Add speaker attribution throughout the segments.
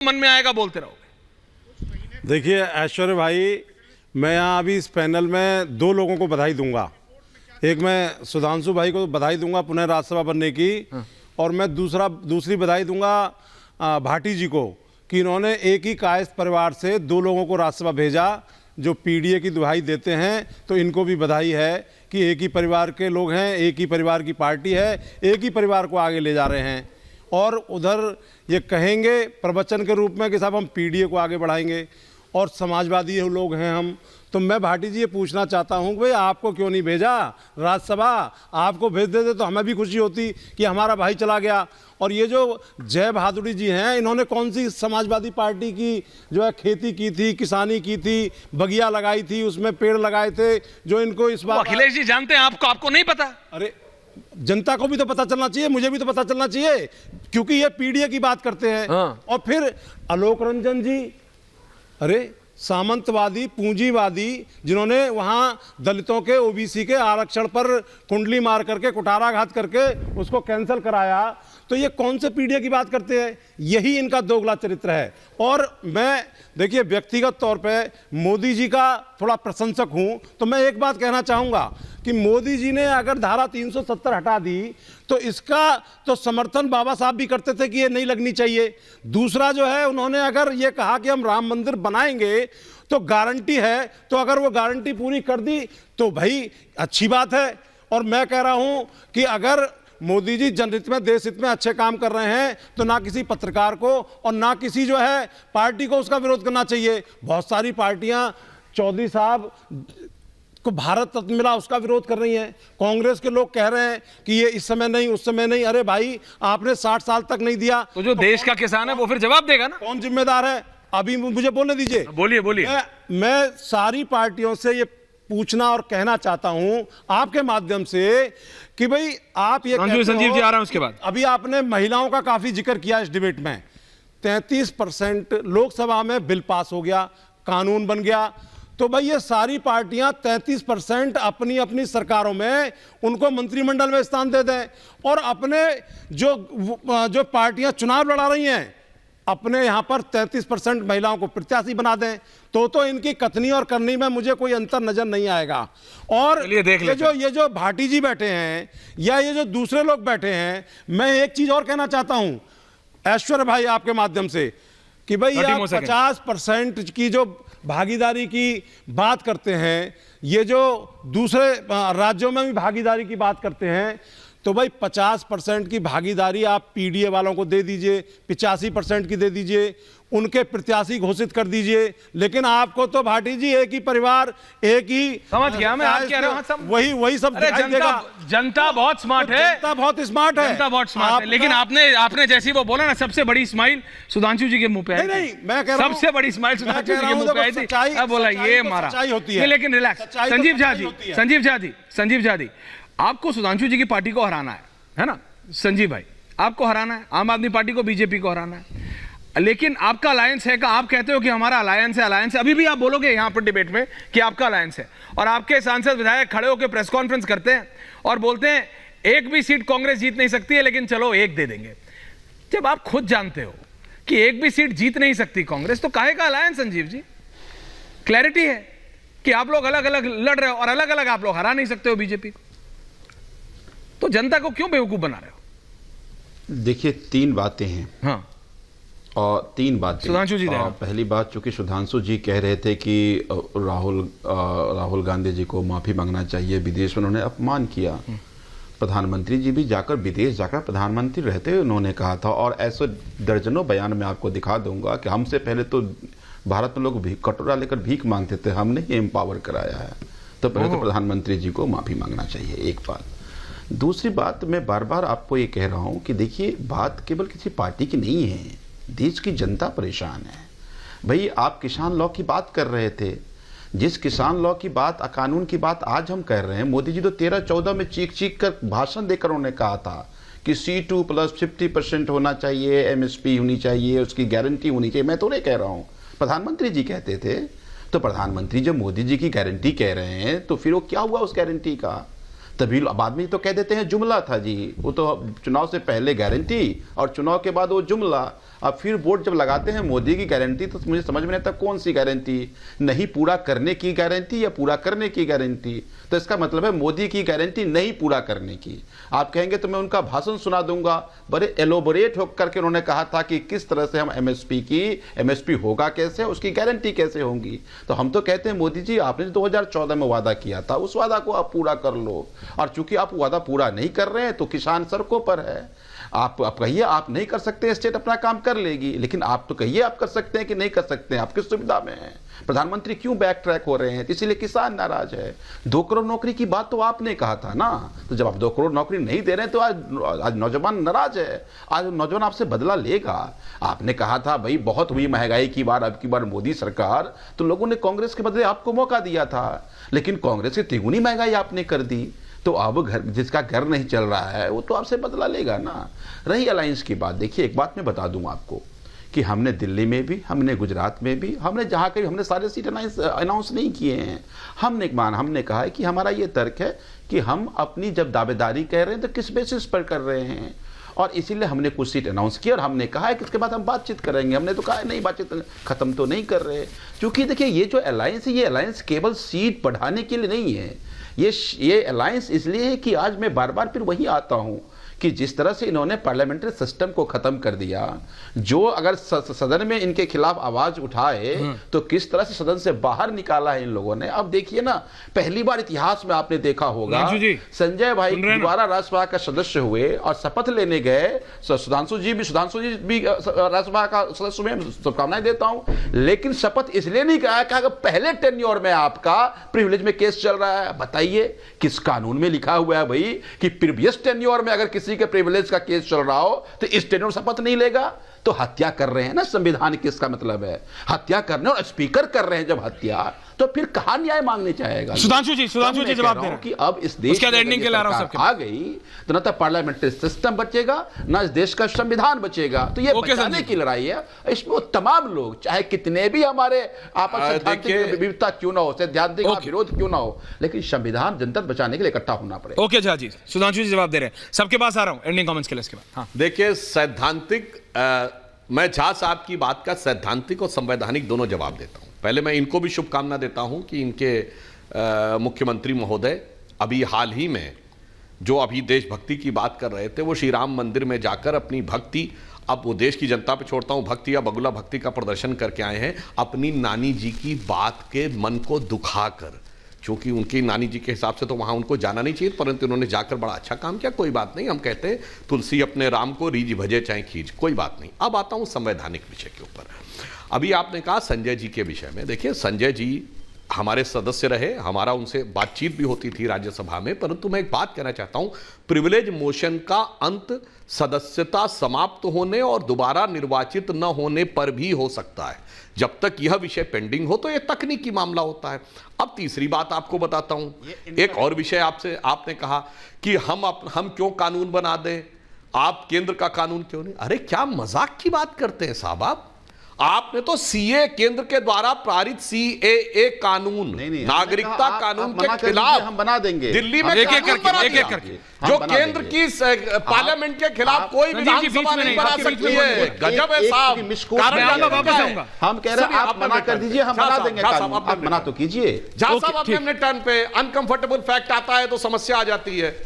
Speaker 1: मन में आएगा बोलते रहोगे।
Speaker 2: देखिए ऐश्वर्य भाई, मैं यहाँ अभी इस पैनल में दो लोगों को बधाई दूंगा। एक मैं सुधांशु भाई को बधाई दूंगा पुनः राज्यसभा बनने की, और मैं दूसरी बधाई दूंगा भाटी जी को कि इन्होंने एक ही कायस्थ परिवार से दो लोगों को राज्यसभा भेजा जो पीडीए की दुहाई देते हैं। तो इनको भी बधाई है कि एक ही परिवार के लोग हैं, एक ही परिवार की पार्टी है, एक ही परिवार को आगे ले जा रहे हैं। और उधर ये कहेंगे प्रवचन के रूप में कि साहब हम पीडीए को आगे बढ़ाएंगे और समाजवादी लोग हैं हम। तो मैं भाटी जी ये पूछना चाहता हूँ कि भाई आपको क्यों नहीं भेजा राज्यसभा? आपको भेज देते तो हमें भी खुशी होती कि हमारा भाई चला गया। और ये जो जय बहादुरी जी हैं, इन्होंने कौन सी समाजवादी पार्टी की जो है खेती की थी, किसानी की थी, बगिया लगाई थी, उसमें पेड़ लगाए थे जो इनको इस बार।
Speaker 1: अखिलेश जी जानते हैं आपको नहीं पता?
Speaker 2: अरे जनता को भी तो पता चलना चाहिए, मुझे भी तो पता चलना चाहिए, क्योंकि ये पीडीए की बात करते हैं। और फिर आलोक रंजन जी, अरे सामंतवादी पूंजीवादी जिन्होंने वहां दलितों के ओबीसी के आरक्षण पर कुंडली मार करके कुठाराघात करके उसको कैंसिल कराया, तो ये कौन से पीडीए की बात करते हैं? यही इनका दोगला चरित्र है। और मैं देखिए व्यक्तिगत तौर पे मोदी जी का थोड़ा प्रशंसक हूं, तो मैं एक बात कहना चाहूंगा कि मोदी जी ने अगर धारा 370 हटा दी तो इसका तो समर्थन बाबा साहब भी करते थे कि ये नहीं लगनी चाहिए। दूसरा जो है, उन्होंने अगर ये कहा कि हम राम मंदिर बनाएंगे तो गारंटी है, तो अगर वो गारंटी पूरी कर दी तो भाई अच्छी बात है। और मैं कह रहा हूं कि अगर मोदी जी जनहित में देश हित में अच्छे काम कर रहे हैं तो ना किसी पत्रकार को और ना किसी जो है पार्टी को उसका विरोध करना चाहिए। बहुत सारी पार्टियां चौधरी साहब को भारत रत्न मिला उसका विरोध कर रही हैं। कांग्रेस के लोग कह रहे हैं कि ये इस समय नहीं उस समय नहीं। अरे भाई, आपने 60 साल तक नहीं दिया
Speaker 1: तो जो देश का किसान है वो फिर जवाब देगा ना।
Speaker 2: कौन जिम्मेदार है? अभी मुझे बोलने दीजिए।
Speaker 1: बोलिए।
Speaker 2: मैं सारी पार्टियों से ये पूछना और कहना चाहता हूं आपके माध्यम से कि भाई आप ये
Speaker 1: संजीव जी आ रहा है उसके बाद।
Speaker 2: अभी आपने महिलाओं का काफी जिक्र किया इस डिबेट में। 33% लोकसभा में बिल पास हो गया, कानून बन गया। तो भाई ये सारी पार्टियां 33% अपनी अपनी सरकारों में उनको मंत्रिमंडल में स्थान दे दें, और अपने जो पार्टियां चुनाव लड़ा रही हैं अपने यहां पर 33% महिलाओं को प्रत्याशी बना दें, तो इनकी कथनी और करनी में मुझे कोई अंतर नजर नहीं आएगा। और ये जो भाटी जी बैठे हैं या ये जो दूसरे लोग बैठे हैं, मैं एक चीज और कहना चाहता हूं ऐश्वर्य भाई आपके माध्यम से कि भाई आप 50% की जो भागीदारी की बात करते हैं, ये जो दूसरे राज्यों में भी भागीदारी की बात करते हैं, तो भाई 50% की भागीदारी आप पीडीए वालों को दे दीजिए, 85% की दे दीजिए, उनके प्रत्याशी घोषित कर दीजिए। लेकिन आपको तो भाटी जी एक ही परिवार, एक ही
Speaker 1: समझ गया मैं, आप कह रहे हो सब
Speaker 2: वही सब दिखाई देगा।
Speaker 1: जनता बहुत स्मार्ट है,
Speaker 2: जनता बहुत स्मार्ट है,
Speaker 1: जनता बहुत स्मार्ट है। लेकिन आपने जैसी वो बोला ना, सबसे बड़ी स्माइल सुधांशु जी के मुंह पे आई।
Speaker 2: नहीं, मैं कह रहा हूं
Speaker 1: सबसे बड़ी स्माइल सुधांशु जी के मुंह पे आई थी। अब बोला ये मारा
Speaker 2: होती है।
Speaker 1: लेकिन रिलैक्स, संजीव झा जी आपको सुधांशु जी की पार्टी को हराना है ना संजीव भाई? आपको हराना है, आम आदमी पार्टी को, बीजेपी को हराना है। लेकिन आपका अलायंस है का? आप कहते हो कि हमारा अलायंस है। अभी भी आप बोलोगे यहां पर डिबेट में कि आपका अलायंस है, और आपके सांसद विधायक खड़े होकर प्रेस कॉन्फ्रेंस करते हैं और बोलते हैं एक भी सीट कांग्रेस जीत नहीं सकती है, लेकिन चलो एक दे देंगे। जब आप खुद जानते हो कि एक भी सीट जीत नहीं सकती कांग्रेस, तो काहे का अलायंस संजीव जी? क्लैरिटी है कि आप लोग अलग अलग लड़ रहे हो और अलग अलग आप लोग हरा नहीं सकते हो बीजेपी को, तो जनता को क्यों बेवकूफ बना रहे हो?
Speaker 3: देखिए, 3 बातें हैं।
Speaker 1: हाँ,
Speaker 3: और 3 बातें
Speaker 1: सुधांशु जी।
Speaker 3: पहली बात, चूंकि सुधांशु जी कह रहे थे कि राहुल गांधी जी को माफी मांगना चाहिए, विदेश में उन्होंने अपमान किया। प्रधानमंत्री जी भी जाकर विदेश जाकर प्रधानमंत्री रहते हुए उन्होंने कहा था, और ऐसे दर्जनों बयान में आपको दिखा दूंगा कि हमसे पहले तो भारत में लोग कटोरा लेकर भीख मांगते थे, हमने ही एम्पावर कराया है। तो पहले तो प्रधानमंत्री जी को माफी मांगना चाहिए, एक बात। दूसरी बात, मैं बार बार आपको ये कह रहा हूं कि देखिए, बात केवल किसी पार्टी की नहीं है, देश की जनता परेशान है। भाई, आप किसान लॉ की बात कर रहे थे, जिस किसान लॉ की बात, कानून की बात आज हम कह रहे हैं, मोदी जी तो 13-14 में चीख कर भाषण देकर उन्होंने कहा था कि C2 प्लस 50% होना चाहिए, MSP होनी चाहिए, उसकी गारंटी होनी चाहिए। मैं तो नहीं कह रहा हूं, प्रधानमंत्री जी कहते थे। तो प्रधानमंत्री जब मोदी जी की गारंटी कह रहे हैं, तो फिर वो क्या हुआ उस गारंटी का? तभी बाद में तो कह देते हैं जुमला था जी, वो तो चुनाव से पहले गारंटी और चुनाव के बाद वो जुमला। अब फिर वोट जब लगाते हैं मोदी की गारंटी, तो मुझे समझ में नहीं आता कौन सी गारंटी, नहीं पूरा करने की गारंटी या पूरा करने की गारंटी। तो इसका मतलब है मोदी की गारंटी नहीं पूरा करने की। आप कहेंगे तो मैं उनका भाषण सुना दूंगा, बड़े एलोबोरेट होकर के उन्होंने कहा था कि किस तरह से हम एमएसपी होगा कैसे, उसकी गारंटी कैसे होगी। तो हम तो कहते हैं मोदी जी आपने 2014 में वादा किया था, उस वादा को आप पूरा कर लो। और चूंकि आप वादा पूरा नहीं कर रहे हैं तो किसान सड़कों पर है। आप कहिए आप नहीं कर सकते, स्टेट अपना काम कर लेगी, लेकिन आप तो कहिए आप कर सकते हैं कि नहीं कर सकते हैं, आप किस सुविधा में हैं। प्रधानमंत्री क्यों बैक ट्रैक हो रहे हैं, इसीलिए किसान नाराज है। 2 करोड़ नौकरी की बात तो आपने कहा था ना, तो जब आप 2 करोड़ नौकरी नहीं दे रहे हैं तो आज नौजवान नाराज है, आज नौजवान आपसे बदला लेगा। आपने कहा था भाई बहुत हुई महंगाई की बार, अब की बार मोदी सरकार, तो लोगों ने कांग्रेस के बदले आपको मौका दिया था, लेकिन कांग्रेस की तिगुनी महंगाई आपने कर दी। तो अब घर जिसका घर नहीं चल रहा है वो तो आपसे बदला लेगा ना। रही अलायंस की बात, देखिए एक बात मैं बता दूं आपको कि हमने दिल्ली में भी, हमने गुजरात में भी, हमने जहाँ कहीं हमने सारे सीट अनाउंस नहीं किए हैं। हमने कहा है कि हमारा ये तर्क है कि हम अपनी जब दावेदारी कह रहे हैं तो किस बेसिस पर कर रहे हैं, और इसीलिए हमने कुछ सीट अनाउंस किया और हमने कहा है कि इसके बाद हम बातचीत करेंगे। हमने तो कहा है नहीं, बातचीत खत्म तो नहीं कर रहे, क्योंकि देखिए ये जो अलायंस है, ये अलायंस केवल सीट बढ़ाने के लिए नहीं है। ये अलायंस इसलिए है कि आज मैं बार बार फिर वही आता हूं कि जिस तरह से इन्होंने पार्लियामेंट्री सिस्टम को खत्म कर दिया, जो अगर सदन में इनके खिलाफ आवाज उठाए तो किस तरह से सदन से बाहर निकाला है इन लोगों ने। अब देखिए ना, पहली बार इतिहास में आपने देखा होगा संजय भाई दोबारा राज्यसभा का सदस्य हुए और शपथ लेने गए। सुधांशु जी भी राज्यसभा का सदस्य हुए, शुभकामनाएं देता हूं, लेकिन शपथ इसलिए नहीं कहा कि अगर पहले टेन्योर में आपका प्रिविलेज में केस चल रहा है। बताइए किस कानून में लिखा हुआ है भाई कि प्रीवियस टेन्योर में अगर किसी के प्रिविलेज का केस चल रहा हो तो इस टेन्योर शपथ नहीं लेगा? तो हत्या कर रहे हैं ना, संविधान किसका मतलब है हत्या करने, और स्पीकर कर रहे हैं जब हत्या, तो फिर कहां न्याय मांगने चाहेगा?
Speaker 1: सुधांशु जी जवाब दे रहे हैं
Speaker 3: कि अब इस देश में एंडिंग के आ गई तो ना तो पार्लियामेंट्री सिस्टम बचेगा ना इस देश का संविधान बचेगा। तो ये बचाने की लड़ाई है। इसमें तमाम लोग चाहे कितने भी हमारे आपस में विविधता क्यों ना हो, सैद्धांतिक विरोध क्यों ना हो, लेकिन संविधान जनता बचाने के लिए इकट्ठा होना पड़ेगा।
Speaker 1: ओके झा जी, सुधांशु जी जवाब दे रहे हैं, सबके पास आ रहा हूं एंडिंग कमेंट्स के लिए। इसके बाद हाँ
Speaker 4: देखिए सैद्धांतिक, मैं झा साहब की बात का सैद्धांतिक और संवैधानिक दोनों जवाब देता हूं। पहले मैं इनको भी शुभकामना देता हूं कि इनके मुख्यमंत्री महोदय अभी हाल ही में जो अभी देशभक्ति की बात कर रहे थे, वो श्री राम मंदिर में जाकर अपनी भक्ति, अब वो देश की जनता पे छोड़ता हूं, भक्ति या बगुला भक्ति का प्रदर्शन करके आए हैं, अपनी नानी जी की बात के मन को दुखाकर। क्योंकि उनकी नानी जी के हिसाब से तो वहां उनको जाना नहीं चाहिए, परंतु उन्होंने जाकर बड़ा अच्छा काम किया। कोई बात नहीं, हम कहते हैं तुलसी अपने राम को रीझ भजे चाहे खींच, कोई बात नहीं। अब आता हूं संवैधानिक विषय के ऊपर। अभी आपने कहा संजय जी के विषय में, देखिए संजय जी हमारे सदस्य रहे, हमारा उनसे बातचीत भी होती थी राज्यसभा में, परंतु मैं एक बात कहना चाहता हूं, प्रिविलेज मोशन का अंत सदस्यता समाप्त होने और दोबारा निर्वाचित न होने पर भी हो सकता है। जब तक यह विषय पेंडिंग हो तो यह तकनीकी मामला होता है। अब तीसरी बात आपको बताता हूं, एक और विषय आपसे, आपने कहा कि हम क्यों कानून बना दें, आप केंद्र का कानून क्यों नहीं। अरे क्या मजाक की बात करते हैं साहब आपने तो सीए केंद्र के द्वारा पारित सीएए कानून, नागरिकता कानून के खिलाफ हम बना देंगे दिल्ली में, एक एक करके जो केंद्र की पार्लियामेंट के खिलाफ कोई विधानसभा नहीं बना सकती है। गजब है साहब।
Speaker 3: हम कह रहे हैं आप मना कर दीजिए, हम बना देंगे कानून, आप मना तो कीजिए।
Speaker 4: जहां साहब अपने टर्न पे अनकंफर्टेबल फैक्ट आता है तो समस्या आ जाती है।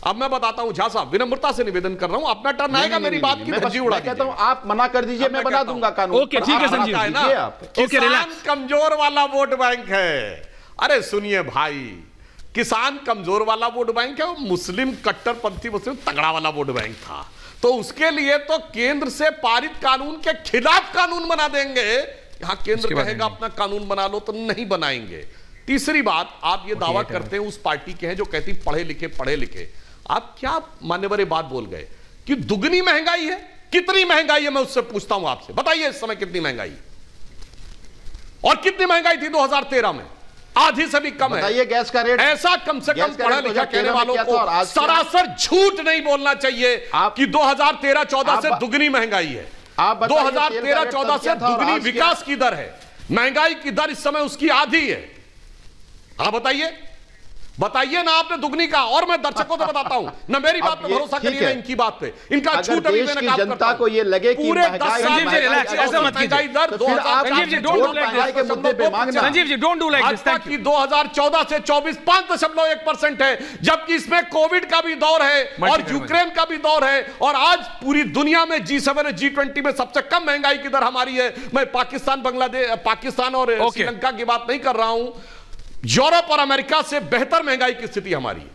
Speaker 4: अब मैं बताता हूं झा साहब, विनम्रता से निवेदन कर रहा हूं, अपना टर्न आएगा, मेरी बात की धज्जी उड़ा
Speaker 3: कहता हूं, आप मना कर दीजिए, मैं बना दूंगा कानून।
Speaker 1: ओके ठीक है संजीव,
Speaker 4: है ना, किसान कमजोर वाला वोट बैंक है। अरे सुनिए भाई, किसान कमजोर वाला वोट बैंक है, मुस्लिम कट्टरपंथी मुस्लिम तगड़ा वाला वोट बैंक था, तो उसके लिए तो केंद्र से पारित कानून के खिलाफ कानून बना देंगे। यहां केंद्र कहेगा अपना कानून बना लो तो नहीं बनाएंगे। तीसरी बात, आप ये दावा करते हैं उस पार्टी के हैं जो कहती पढ़े लिखे, आप क्या मान्यवर ये बात बोल गए कि दुगनी महंगाई है? कितनी महंगाई है मैं उससे पूछता हूं आपसे, बताइए इस समय कितनी महंगाई, और कितनी महंगाई थी 2013 में? आधी से भी कम है।
Speaker 3: गैस का रेट
Speaker 4: ऐसा कम से कम पढ़ा लिखा कहने वालों को सरासर झूठ नहीं बोलना चाहिए कि 2013-14 से दुगनी महंगाई है। 2013-14 से दुगनी विकास की दर है, महंगाई की दर इस समय उसकी आधी है। आप बताइए बताइए ना आपने दुगनी का, और मैं दर्शकों को बताता हूं ना, मेरी बात पे भरोसा करिए ना इनकी बात पे, इनका
Speaker 3: अगर
Speaker 4: झूठ अभी
Speaker 3: देश
Speaker 4: मैंने
Speaker 3: की
Speaker 4: काम
Speaker 3: जनता
Speaker 4: करता हूं।
Speaker 3: को ये लगे कि
Speaker 4: पूरे 10
Speaker 3: महंगाई-
Speaker 4: साल
Speaker 1: संजीव जी, relax, ऐसा मत कीजिए।
Speaker 4: महंगाई दर
Speaker 3: तो फिर आप
Speaker 1: 2000
Speaker 3: Sanjeev ji,
Speaker 1: don't do like
Speaker 3: महंगाई के मुद्दे पे मांगना।
Speaker 1: Sanjeev ji, don't do like this.
Speaker 4: Bhajpa
Speaker 1: thank
Speaker 4: की
Speaker 1: यू।
Speaker 4: 2014 से 24 5.1% है, जबकि इसमें कोविड का भी दौर है और
Speaker 1: Multi-currency।
Speaker 4: यूक्रेन का भी दौर है, और आज पूरी दुनिया में G7 और G20 में सबसे कम महंगाई की दर हमारी है। मैं पाकिस्तान, बांग्लादेश, पाकिस्तान और
Speaker 1: Okay।
Speaker 4: श्रीलंका की बात नहीं कर रहा हूं, यूरोप और अमेरिका से बेहतर महंगाई की स्थिति हमारी है।